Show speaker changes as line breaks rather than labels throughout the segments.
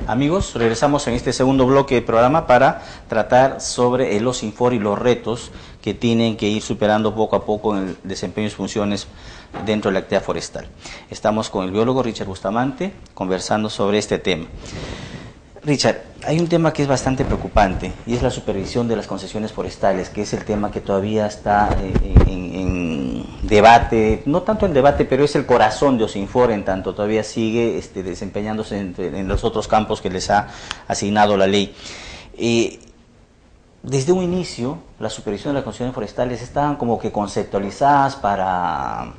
Amigos, regresamos en este segundo bloque del programa para tratar sobre el OSINFOR y los retos que tienen que ir superando poco a poco en el desempeño de sus funciones dentro de la actividad forestal. Estamos con el biólogo Richard Bustamante conversando sobre este tema. Richard, hay un tema que es bastante preocupante y es la supervisión de las concesiones forestales, que es el tema que todavía está en debate, no tanto en debate, pero es el corazón de OSINFOR, en tanto todavía sigue desempeñándose en los otros campos que les ha asignado la ley. Desde un inicio, la supervisión de las concesiones forestales estaban como que conceptualizadas para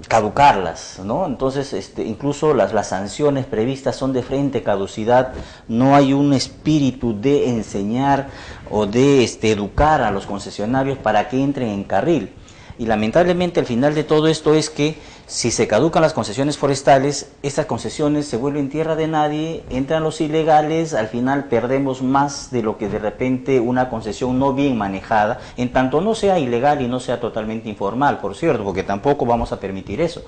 caducarlas, ¿no? Entonces, incluso las sanciones previstas son de frente caducidad, no hay un espíritu de enseñar o de educar a los concesionarios para que entren en carril. Y lamentablemente al final de todo esto es que si se caducan las concesiones forestales, estas concesiones se vuelven tierra de nadie, entran los ilegales, al final perdemos más de lo que de repente una concesión no bien manejada, en tanto no sea ilegal y no sea totalmente informal, por cierto, porque tampoco vamos a permitir eso.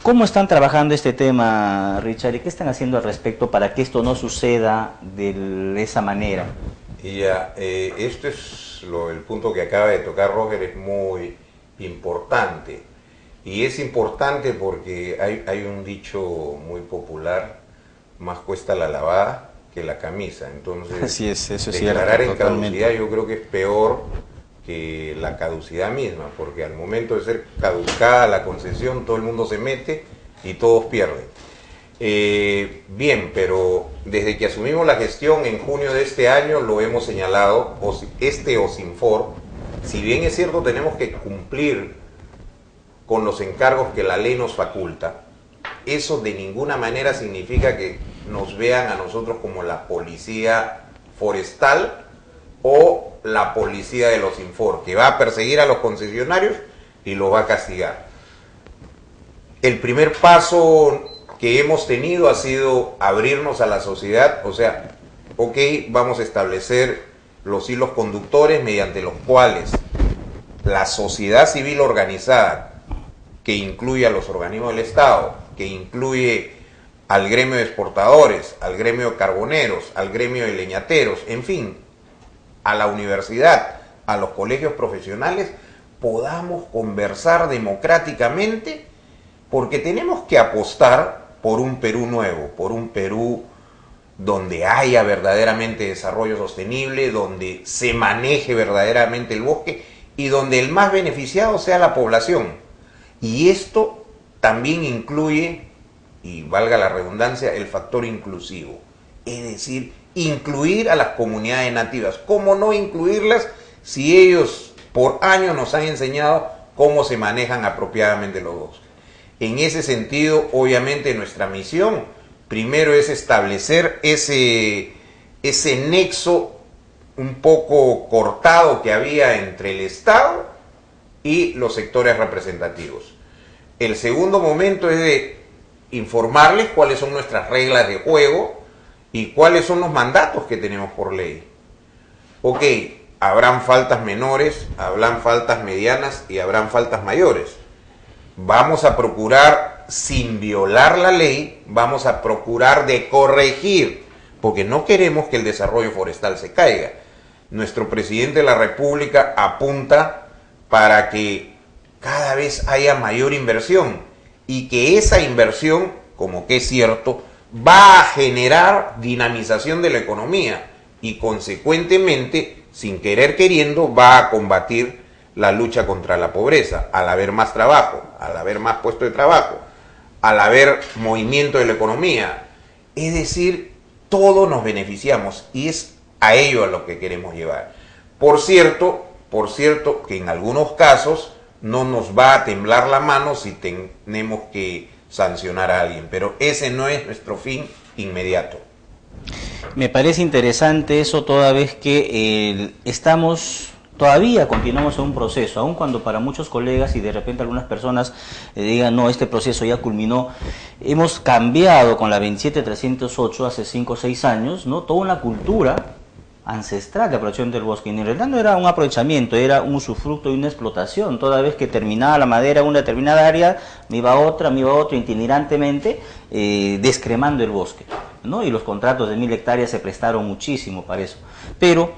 ¿Cómo están trabajando este tema, Richard, y qué están haciendo al respecto para que esto no suceda de esa manera?
Ya, esto es el punto que acaba de tocar Roger, es muy importante. Y es importante porque hay un dicho muy popular: más cuesta la lavada que la camisa. Entonces,
así es, eso es
declarar
cierto,
en caducidad yo creo que es peor que la caducidad misma, porque al momento de ser caducada la concesión, todo el mundo se mete y todos pierden. Bien, pero desde que asumimos la gestión en junio de este año lo hemos señalado, OSINFOR, si bien es cierto tenemos que cumplir con los encargos que la ley nos faculta, eso de ninguna manera significa que nos vean a nosotros como la policía forestal o la policía de OSINFOR, que va a perseguir a los concesionarios y los va a castigar. El primer paso que hemos tenido ha sido abrirnos a la sociedad, o sea, ok, vamos a establecer los hilos conductores mediante los cuales la sociedad civil organizada, que incluye a los organismos del Estado, que incluye al gremio de exportadores, al gremio de carboneros, al gremio de leñateros, en fin, a la universidad, a los colegios profesionales, podamos conversar democráticamente, porque tenemos que apostar por un Perú nuevo, por un Perú donde haya verdaderamente desarrollo sostenible, donde se maneje verdaderamente el bosque y donde el más beneficiado sea la población. Y esto también incluye, y valga la redundancia, el factor inclusivo, es decir, incluir a las comunidades nativas. ¿Cómo no incluirlas si ellos por años nos han enseñado cómo se manejan apropiadamente los bosques? En ese sentido, obviamente, nuestra misión primero es establecer ese nexo un poco cortado que había entre el Estado y los sectores representativos. El segundo momento es de informarles cuáles son nuestras reglas de juego y cuáles son los mandatos que tenemos por ley. Ok, habrán faltas menores, habrán faltas medianas y habrán faltas mayores. Vamos a procurar, sin violar la ley, vamos a procurar de corregir, porque no queremos que el desarrollo forestal se caiga. Nuestro presidente de la República apunta para que cada vez haya mayor inversión y que esa inversión, como que es cierto, va a generar dinamización de la economía y consecuentemente, sin querer queriendo, va a combatir la lucha contra la pobreza, al haber más trabajo, al haber más puestos de trabajo, al haber movimiento de la economía. Es decir, todos nos beneficiamos y es a ello a lo que queremos llevar. Por cierto que en algunos casos no nos va a temblar la mano si tenemos que sancionar a alguien, pero ese no es nuestro fin inmediato.
Me parece interesante eso, toda vez que todavía continuamos en un proceso, aun cuando para muchos colegas y de repente algunas personas digan, no, este proceso ya culminó. Hemos cambiado con la 27308 hace 5 o 6 años, ¿no? Toda una cultura ancestral de aprovechamiento del bosque. Y en realidad no era un aprovechamiento, era un usufructo y una explotación. Toda vez que terminaba la madera en una determinada área, me iba otra, itinerantemente, descremando el bosque. ¿no? Y los contratos de 1000 hectáreas se prestaron muchísimo para eso. Pero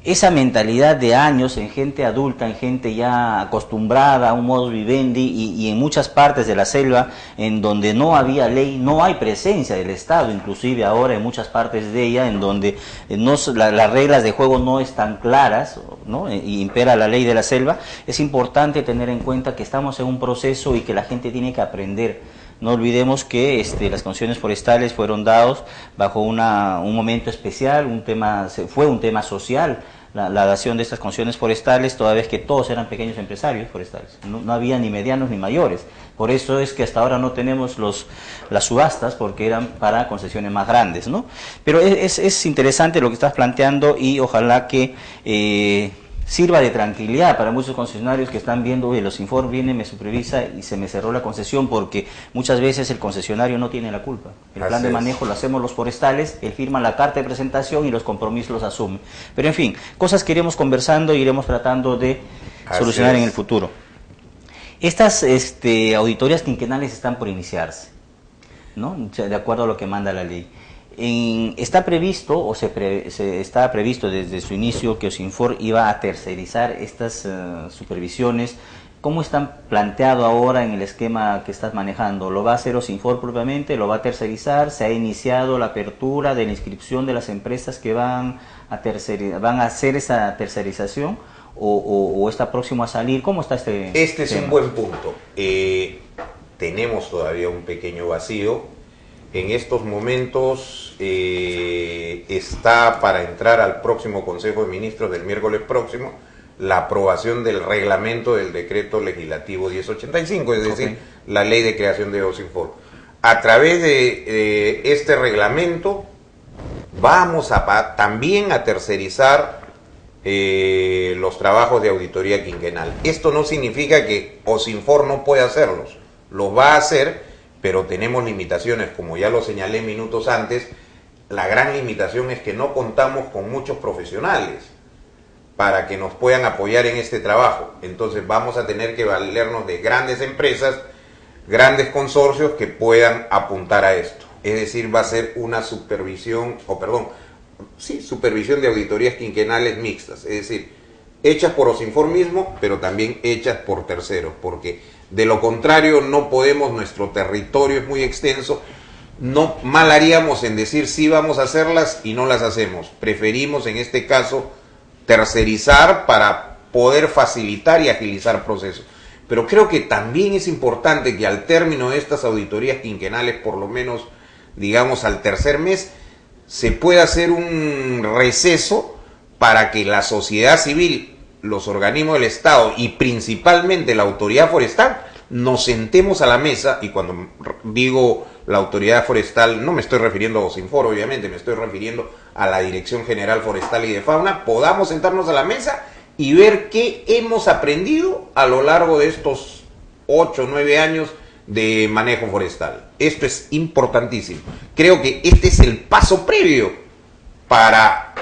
esa mentalidad de años en gente adulta, en gente ya acostumbrada a un modus vivendi y en muchas partes de la selva en donde no había ley, no hay presencia del Estado, inclusive ahora en muchas partes de ella en donde las reglas de juego no están claras, ¿no? Y impera la ley de la selva. Es importante tener en cuenta que estamos en un proceso y que la gente tiene que aprender. No olvidemos que las concesiones forestales fueron dadas bajo un momento especial, fue un tema social, la dación de estas concesiones forestales, toda vez que todos eran pequeños empresarios forestales, no había ni medianos ni mayores. Por eso es que hasta ahora no tenemos las subastas, porque eran para concesiones más grandes, ¿no? Pero es interesante lo que estás planteando y ojalá que sirva de tranquilidad para muchos concesionarios que están viendo, oye, los informes viene, me supervisa y se me cerró la concesión, porque muchas veces el concesionario no tiene la culpa. El plan de manejo lo hacemos los forestales, él firma la carta de presentación y los compromisos los asume. Pero en fin, cosas que iremos conversando y iremos tratando de solucionar en el futuro. Estas auditorías quinquenales están por iniciarse, ¿no? De acuerdo a lo que manda la ley. Está previsto, o está previsto desde su inicio, que Osinfor iba a tercerizar estas supervisiones. ¿Cómo están planteado ahora en el esquema que estás manejando? ¿Lo va a hacer Osinfor propiamente? ¿Lo va a tercerizar? ¿Se ha iniciado la apertura de la inscripción de las empresas que van a hacer esa tercerización? ¿O está próximo a salir? ¿Cómo está este tema?
Es un buen punto. Tenemos todavía un pequeño vacío. En estos momentos está para entrar al próximo Consejo de Ministros del miércoles próximo la aprobación del reglamento del decreto legislativo 1085, es decir, la ley de creación de Osinfor. A través de este reglamento vamos también a tercerizar los trabajos de auditoría quinquenal. Esto no significa que Osinfor no pueda hacerlos, los va a hacer, pero tenemos limitaciones, como ya lo señalé minutos antes. La gran limitación es que no contamos con muchos profesionales para que nos puedan apoyar en este trabajo. Entonces vamos a tener que valernos de grandes empresas, grandes consorcios que puedan apuntar a esto. Es decir, va a ser una supervisión de auditorías quinquenales mixtas, es decir, hechas por Osinfor mismo, pero también hechas por terceros, porque de lo contrario no podemos, nuestro territorio es muy extenso, no mal haríamos en decir sí vamos a hacerlas y no las hacemos. Preferimos en este caso tercerizar para poder facilitar y agilizar procesos. Pero creo que también es importante que al término de estas auditorías quinquenales, por lo menos digamos al tercer mes, se pueda hacer un receso para que la sociedad civil, los organismos del Estado y principalmente la autoridad forestal nos sentemos a la mesa. Y cuando digo la autoridad forestal no me estoy refiriendo a Osinfor, obviamente, me estoy refiriendo a la Dirección General Forestal y de Fauna, podamos sentarnos a la mesa y ver qué hemos aprendido a lo largo de estos 8 o 9 años de manejo forestal. Esto es importantísimo. Creo que este es el paso previo para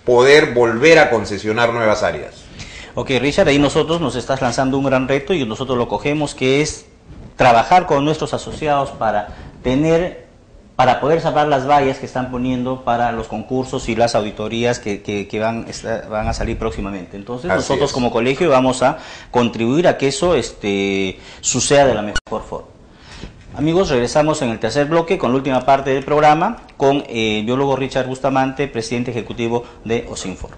poder volver a concesionar nuevas áreas.
Ok, Richard, ahí nosotros nos estás lanzando un gran reto y nosotros lo cogemos, que es trabajar con nuestros asociados para poder salvar las vallas que están poniendo para los concursos y las auditorías que van a salir próximamente. Entonces nosotros como colegio vamos a contribuir a que eso suceda de la mejor forma. Amigos, regresamos en el tercer bloque con la última parte del programa con el biólogo Richard Bustamante, presidente ejecutivo de Osinfor.